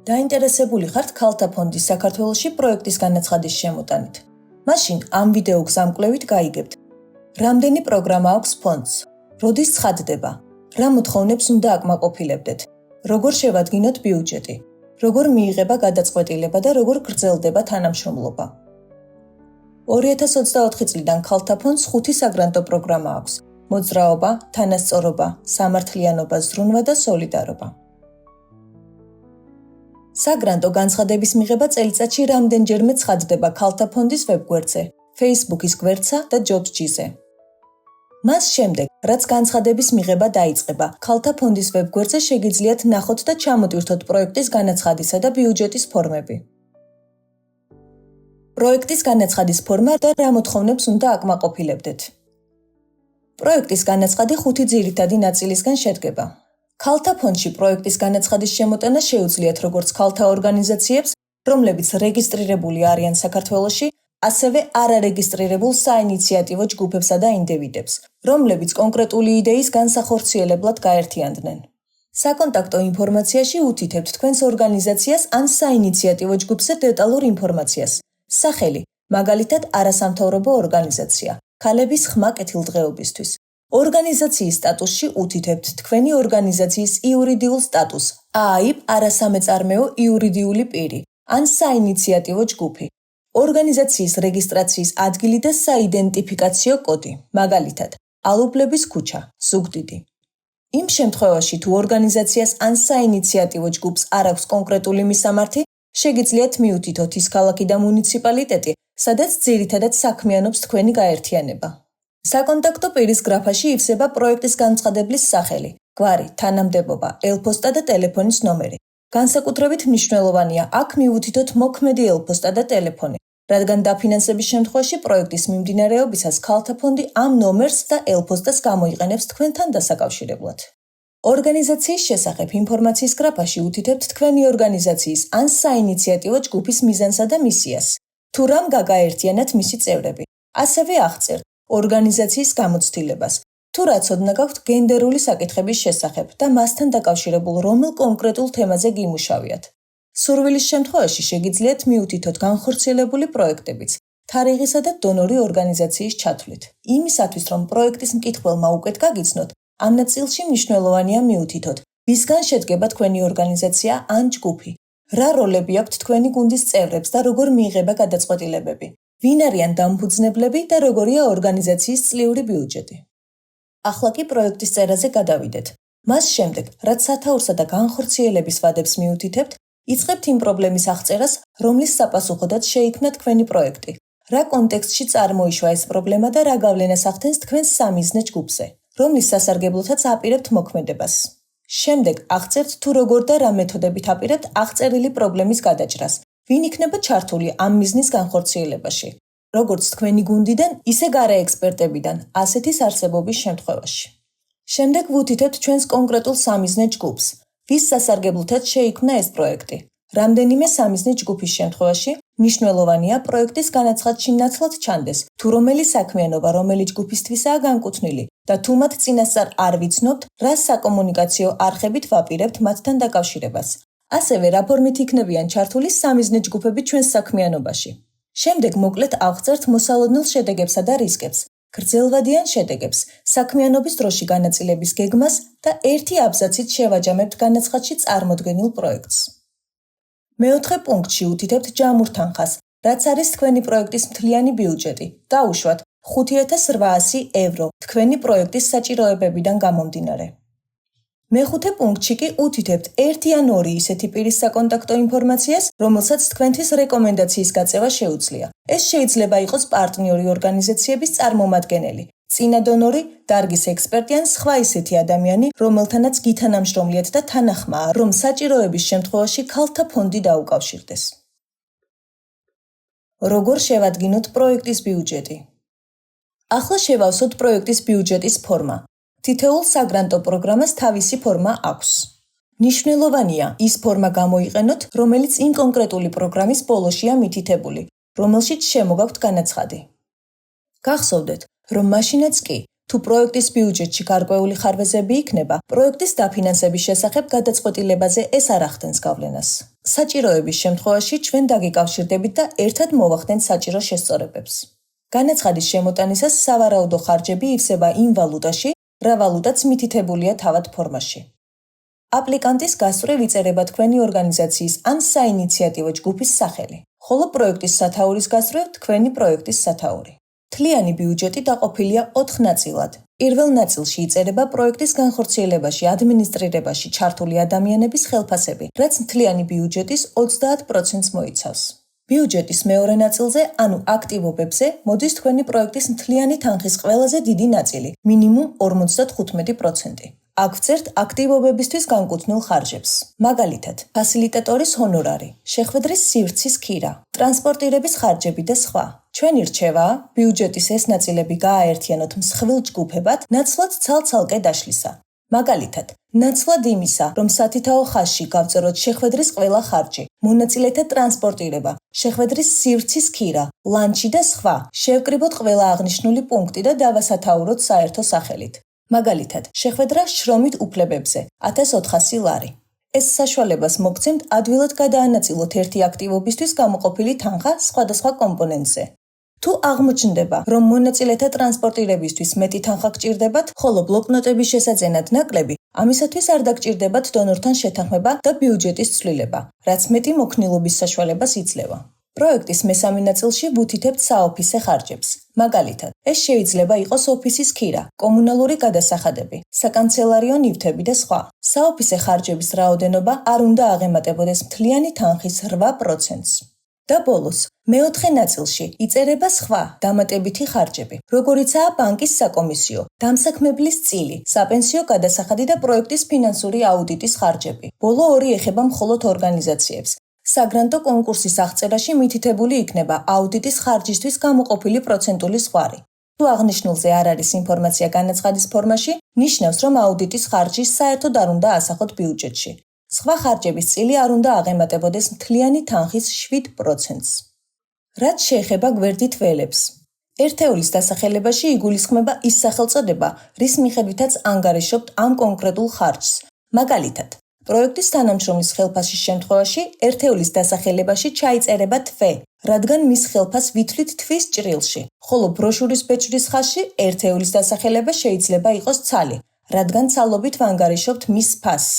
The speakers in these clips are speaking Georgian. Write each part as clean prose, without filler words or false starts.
დაინტერესებული ხართ ქალთა ფონდის საქართველოში პროექტის განაცხადის შემოტანით. მაშინ ამ ვიდეო გზამკვლევით გაიგებთ. რამდენი პროგრამა აქვს ფონდს? როდის ცხადდება? რა მოთხოვნებს უნდა აკმაყოფილებდეთ? როგორ შევადგინოთ ბიუჯეტი? როგორ მიიღება გადაწყვეტილება და როგორ გრძელდება თანამშრომლობა? 2024 წლიდან ქალთა ფონდს 5 საგრანტო პროგრამა აქვს: მოძრაობა, თანასწორობა, სამართლიანობა, ზრუნვა და სოლიდარობა. საგრანტო განცხადების მიღება წელიწადში რამდენჯერმე ცხადდება ქალთა ფონდის ვებგვერდზე, Facebook-ის გვერდსა და JobsG-ზე. მას შემდეგ, რაც განცხადების მიღება დაიწყება, ქალთა ფონდის ვებგვერდზე შეგიძლიათ ნახოთ და ჩამოტვირთოთ პროექტის განაცხადისა და ბიუჯეტის ფორმები. პროექტის განაცხადის ფორმა და რა მოთხოვნებს უნდა აკმაყოფილებდეთ. პროექტის განაცხადი 5 ძირითადი ნაწილისგან შედგება. ქალთა ფონდში პროექტის განაცხადის შემოტანა შეუძლიათ როგორც ქალთა ორგანიზაციებს, რომლებიც რეგისტრირებული არიან საქართველოში, ასევე არარეგისტრირებულ საინიციატივო ჯგუფებსა და ინდივიდებს, რომლებიც კონკრეტული იდეის განსახორციელებლად გაერთიანდნენ. საკონტაქტო ინფორმაციაში უთითებთ თქვენს ორგანიზაციას ან საინიციატივო ჯგუფზე დეტალურ ინფორმაციას. სახელი, მაგალითად არასამთავრობო ორგანიზაცია, ქალების ხმა კეთილდღეობისთვის. ორგანიზაციის სტატუსში უთითებთ თქვენი ორგანიზაციის იურიდიულ სტატუსს, ააიბ არასამეწარმეო იურიდიული პირი, ან საინიციატივო ჯგუფი. ორგანიზაციის რეგისტრაციის ადგილი და საიდენტიფიკაციო კოდი, მაგალითად, ალუბლების ქუჩა, ზუგდიდი. იმ შემთხვევაში, თუ ორგანიზაციას ან საინიციატივო ჯგუფს არ აქვს კონკრეტული მისამართი, შეგიძლიათ მიუთითოთ ის ქალაქი და მუნიციპალიტეტი, სადაც ძირითადად საქმიანობს თქვენი გაერთიანება. საკონტაქტო პირის გრაფაში ივსება პროექტის განცხადებლის სახელი, გვარი, თანამდებობა, ელფოსტა და ტელეფონის ნომერი. განსაკუთრებით მნიშვნელოვანია აქ მიუთითოთ მოქმედი ელფოსტა და ტელეფონი, რადგან დაფინანსების შემთხვევაში პროექტის მიმდინარეობისას ქალთა ფონდი ამ ნომერს და ელფოსტას გამოიყენებს თქვენთან დასაკავშირებლად. ორგანიზაციის შესახებ ინფორმაციის გრაფაში უთითებთ თქვენი ორგანიზაციის ან საინიციატივო ჯგუფის მიზანსა და მისიას, თუ რამ გაგაერთიანათ მისი წევრები. ასევე აღწერთ ორგანიზაციის გამოცდილებას, თუ რა ცოდნა გაქვთ გენდერული საკითხების შესახებ და მასთან დაკავშირებულ რომელ კონკრეტულ თემაზე გიმუშავიათ. სურვილის შემთხვევაში შეგიძლიათ მიუთითოთ განხორციელებული პროექტებიც, თარიღისა და დონორი ორგანიზაციის ჩათვლით. იმისათვის, რომ პროექტის მკითხველმა უკეთ გაგიცნოთ, ამ ნაწილში მნიშვნელოვანია მიუთითოთ, ვისგან შედგება თქვენი ორგანიზაცია ან ჯგუფი, რა როლები აქვთ თქვენი გუნდის წევრებს და როგორ მიიღება გადაწყვეტილებები, ვინ არიან დამფუძნებლები და როგორია ორგანიზაციის წლიური ბიუჯეტი. ახლა კი პროექტის წერაზე გადავიდეთ. მას შემდეგ, რაც სათაურსა და განხორციელების ვადებს მიუთითებთ, იწყებთ იმ პრობლემის აღწერას, რომლის საპასუხოდაც შეიქმნა თქვენი პროექტი, რა კონტექსტში წარმოიშვა ეს პრობლემა და რა გავლენას ახდენს თქვენს სამიზნე ჯგუფზე, რომლის სასარგებლოთაც აპირებთ მოქმედებას. შემდეგ აღწერთ თუ როგორ და რა მეთოდებით აპირებთ აღწერილი პრობლემის გადაჭრას, ვინ იქნება ჩართული ამ მიზნის განხორციელებაში, როგორც თქვენი გუნდიდან, ისე გარე ექსპერტებიდან, ასეთის არსებობის შემთხვევაში. შემდეგ ვუთითებთ ჩვენს კონკრეტულ სამიზნე ჯგუფს, ვის სასარგებლოთაც შეიქმნა ეს პროექტი. რამდენიმე სამიზნე ჯგუფის შემთხვევაში მნიშვნელოვანია პროექტის განაცხადში ნაცვლად ჩანდეს, თუ რომელი საქმიანობა რომელი ჯგუფისთვისაა განკუთვნილი და თუ მათ წინასწარ არ ვიცნობთ, რა საკომუნიკაციო არხებით ვაპირებთ მათთან დაკავშირებას. ასევე რა ფორმით იქნებიან ჩართული სამიზნე ჯგუფები ჩვენს საქმიანობაში. შემდეგ მოკლედ ავხსნათ მოსალოდნელ შედეგებსა და რისკებს, გრძელვადიან შედეგებს, საქმიანობის დროში განაწილების გეგმას და ერთი აბზაცით შევაჯამებთ განაცხადში წარმოდგენილ პროექტს. მეოთხე პუნქტში უთითებთ ჯამურ თანხას, რაც არის თქვენი პროექტის მთლიანი ბიუჯეტი, დაუშვათ 5.800 евро თქვენი პროექტის საჭიროებებიდან გამომდინარე. მეხუთე პუნქტში კი უთითებთ 1 ან 2 ისეთი პირის საკონტაქტო ინფორმაციას, რომელსაც თქვენთვის რეკომენდაციის გაწევა შეუძლია. ეს შეიძლება იყოს პარტნიორი ორგანიზაციების წარმომადგენელი, წინა დონორი, დარგის ექსპერტი ან სხვა ისეთი ადამიანი, რომელთანაც გითანამშრომლიათ და თანახმაა, რომ საჭიროების შემთხვევაში ქალთა ფონდი დაუკავშირდეს. როგორ შევადგინოთ პროექტის ბიუჯეტი? ახლა შევავსოთ პროექტის ბიუჯეტის ფორმა. თითოეულ საგრანტო პროგრამას თავისი ფორმა აქვს. მნიშვნელოვანია ის ფორმა გამოიყენოთ, რომელიც იმ კონკრეტული პროგრამის ბოლოშია მითითებული, რომელშიც შემოგაქვთ განაცხადი. გახსოვდეთ, რომ მაშინაც კი, თუ პროექტის ბიუჯეტში გარკვეული ხარვეზები იქნება, პროექტის დაფინანსების შესახებ გადაწყვეტილებაზე ეს არ ახდენს გავლენას. საჭიროების შემთხვევაში ჩვენ დაგიკავშირდებით და ერთად მოვახდენთ საჭირო შესწორებებს. განაცხადის შემოტანისას სავარაუდო ხარჯები ივსება იმ ვალუტაში, რა ვალუტაც მითითებულია თავად ფორმაში. აპლიკანტის გასწვრივ იწერება თქვენი ორგანიზაციის ან საინიციატივო ჯგუფის სახელი, ხოლო პროექტის სათაურის გასწვრივ თქვენი პროექტის სათაური. მთლიანი ბიუჯეტი დაყოფილია 4 ნაწილად. პირველ ნაწილში იწერება პროექტის განხორციელებაში, ადმინისტრირებაში ჩართული ადამიანების ხელფასები, რაც მთლიანი ბიუჯეტის 30%-ს მოიცავს. ბიუჯეტის მეორე ნაწილზე, ანუ აქტივობებზე, მოდის თქვენი პროექტის მთლიანი თანხის ყველაზე დიდი ნაწილი, მინიმუმ 55%. აქ ვწერთ აქტივობებისთვის განკუთვნილ ხარჯებს. მაგალითად, ფასილიტატორის ჰონორარი, შეხვედრის სივრცის ქირა, ტრანსპორტირების ხარჯები და სხვა. ჩვენი რჩევაა, ბიუჯეტის ეს ნაწილები გააერთიანოთ მსხვილ ჯგუფებად, ნაცვლად ცალ-ცალკე დაშლისა. მაგალითად, ნაცვლად იმისა, რომ სათითაო ხაზში გავწეროთ შეხვედრის ყველა ხარჯი, მონაწილეთა ტრანსპორტირება, შეხვედრის სივრცის ქირა, ლანჩი და სხვა, შევკრიბოთ ყველა აღნიშნული პუნქტი და დავასათაუროთ საერთო სახელით. მაგალითად, შეხვედრა შრომით უფლებებზე 1400 ლარი. ეს საშუალებას მოგცემთ ადვილად გადაანაწილოთ ერთი აქტივობისთვის გამოყოფილი თანხა სხვადასხვა კომპონენტზე. თუ აღმოჩნდება, რომ მონაწილეთა ტრანსპორტირებისთვის მეტი თანხა გჭირდებათ, ხოლო ბლოკნოტების შესაძენად ნაკლები, ამისათვის არ დაგჭირდებათ დონორთან შეთანხმება და ბიუჯეტის ცვლილება, რაც მეტი მოქნილობის საშუალებას იძლევა. პროექტის მესამე ნაწილში ვუთითებთ საოფისე ხარჯებს. მაგალითად, ეს შეიძლება იყოს ოფისის ქირა, კომუნალური გადასახადები, საკანცელარიო ნივთები და სხვა. საოფისე ხარჯების რაოდენობა არ უნდა აღემატებოდეს მთლიანი თანხის 8%-ს. და ბოლოს, მეოთხე ნაწილში იწერება სხვა დამატებითი ხარჯები, როგორიცაა ბანკის საკომისიო, დამსაქმებლის წილი, საპენსიო გადასახადი და პროექტის ფინანსური აუდიტის ხარჯები. ბოლო ორი ეხება მხოლოდ ორგანიზაციებს. საგრანტო კონკურსის აღწერაში მითითებული იქნება აუდიტის ხარჯისთვის გამოყოფილი პროცენტული ზღვარი. თუ აღნიშნულზე არ არის ინფორმაცია განაცხადის ფორმაში, ნიშნავს, რომ აუდიტის ხარჯი საერთოდ არ უნდა ასახოთ ბიუჯეტში. სხვა ხარჯების წილი არ უნდა აღემატებოდეს მთლიანი თანხის 7%-ს. რაც შეეხება გვერდით ველებს. ერთეულის დასახელებაში იგულისხმება ის სახელწოდება, რის მიხედვითაც ანგარიშობთ ამ კონკრეტულ ხარჯს. მაგალითად, პროექტის თანამშრომლის ხელფასის შემთხვევაში ერთეულის დასახელებაში ჩაიწერება თვე, რადგან მის ხელფასს ვითვლით თვის ჭრილში, ხოლო ბროშურის ბეჭდის ხაზში ერთეულის დასახელება შეიძლება იყოს ცალი, რადგან ცალობით ვანგარიშობთ მის ფასს.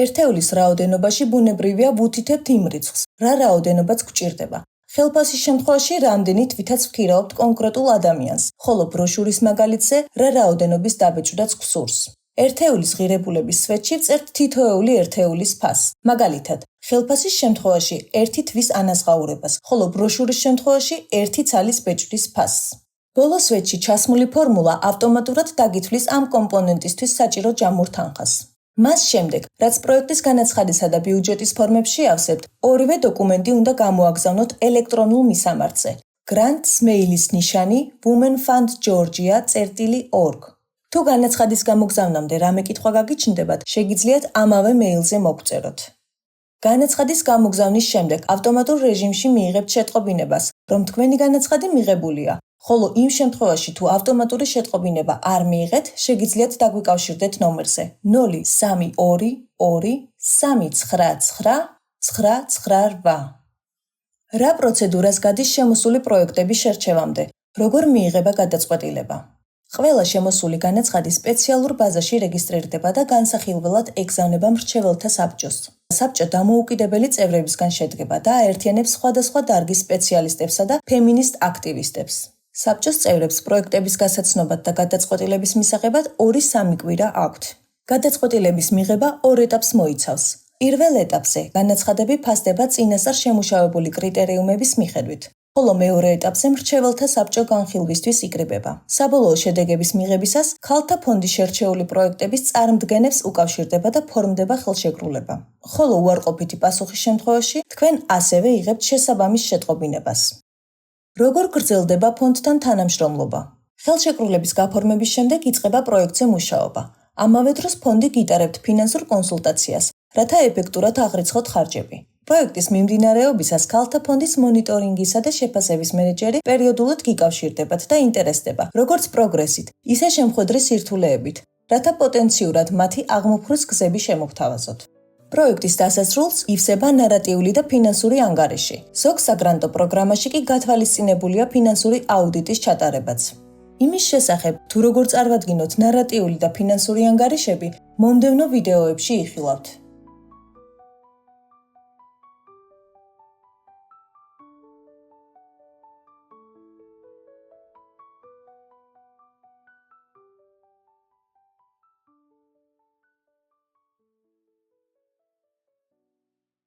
ერთეულის რაოდენობაში ბუნებრივია ვუთითებთ იმ რიცხვს, რა რაოდენობაც გვჭირდება. ხელფასის შემთხვევაში რამდენი თვითაც ვქირავთ კონკრეტულ ადამიანს, ხოლო ბროშურის მაგალითზე რა რაოდენობის დაბეჭდაც გვსურს. ერთეულის ღირებულების სვეტში ვწერთ თითოეული ერთეულის ფასს. მაგალითად, ხელფასის შემთხვევაში ერთი თვის ანაზღაურებას, ხოლო ბროშურის შემთხვევაში ერთი ცალის ბეჭდის ფასს. ბოლო სვეტში ჩასმული ფორმულა ავტომატურად დაგითვლის ამ კომპონენტისთვის საჭირო ჯამურ თანხას. მას შემდეგ, რაც პროექტის განაცხადისა და ბიუჯეტის ფორმებში ავსებთ, ორივე დოკუმენტი უნდა გამოაგზავნოთ ელექტრონულ მისამართზე. Grants მეილის ნიშანი womenfundgeorgia.org. თუ განაცხადის გამოგზავნამდე რამე კითხვა გაგიჩნდებათ, შეგიძლიათ ამავე მეილზე მოგწეროთ. განაცხადის გამოგზავნის შემდეგ ავტომატურ რეჟიმში მიიღებთ შეტყობინებას, რომ თქვენი განაცხადი მიღებულია, ხოლო იმ შემთხვევაში, თუ ავტომატური შეტყობინება არ მიიღეთ, შეგიძლიათ დაგვიკავშირდეთ ნომერზე 03223999998. რა პროცედურას გადის შემოსული პროექტების შერჩევამდე, როგორ მიიღება გადაწყვეტილება? ყველა შემოსული განაცხადი სპეციალურ ბაზაში რეგისტრირდება და განსახილველად ეგზავნება მრჩეველთა საბჭოს. საბჭო დამოუკიდებელი წევრებისგან შედგება და აერთიანებს სხვადასხვა დარგის სპეციალისტებსა და ფემინისტ აქტივისტებს. საბჭოს წევრებს პროექტების გასაცნობად და გადაწყვეტილების მისაღებად 2-3 კვირა აქვთ. გადაწყვეტილების მიღება 2 ეტაპს მოიცავს. პირველ ეტაპზე განაცხადები ფასდება წინასწარ შემუშავებული კრიტერიუმების მიხედვით, ხოლო მეორე ეტაპზე მრჩეველთა საბჭო განხილვისთვის იკრიბება. საბოლოო შედეგების მიღებისას ქალთა ფონდი შერჩეული პროექტების წარმდგენებს უკავშირდება და ფორმდება ხელშეკრულება. ხოლო უარყოფითი პასუხის შემთხვევაში თქვენ ასევე იღებთ შესაბამის შეტყობინებას. როგორ გრძელდება ფონდთან თანამშრომლობა? ხელშეკრულების გაფორმების შემდეგ იწყება პროექტზე მუშაობა. ამავე დროს ფონდი გიტარებთ ფინანსურ კონსულტაციას, რათა ეფექტურად აღრიცხოთ ხარჯები. პროექტის მიმდინარეობისას ქალთა ფონდის მონიტორინგისა და შეფასების მენეჯერი პერიოდულად გიკავშირდებათ და ინტერესდება როგორც პროგრესით, ისე შემხვედრი სირთულეებით, რათა პოტენციურად მათი აღმოფხვრვის გზები შემოგთავაზოთ. პროექტის დასასრულს ივსება ნარატიული და ფინანსური ანგარიში. ზოგ საგრანტო პროგრამაში კი გათვალისწინებულია ფინანსური აუდიტის ჩატარებაც. იმის შესახებ, თუ როგორ წარვადგინოთ ნარატიული და ფინანსური ანგარიშები, მომდევნო ვიდეოებში იხილავთ.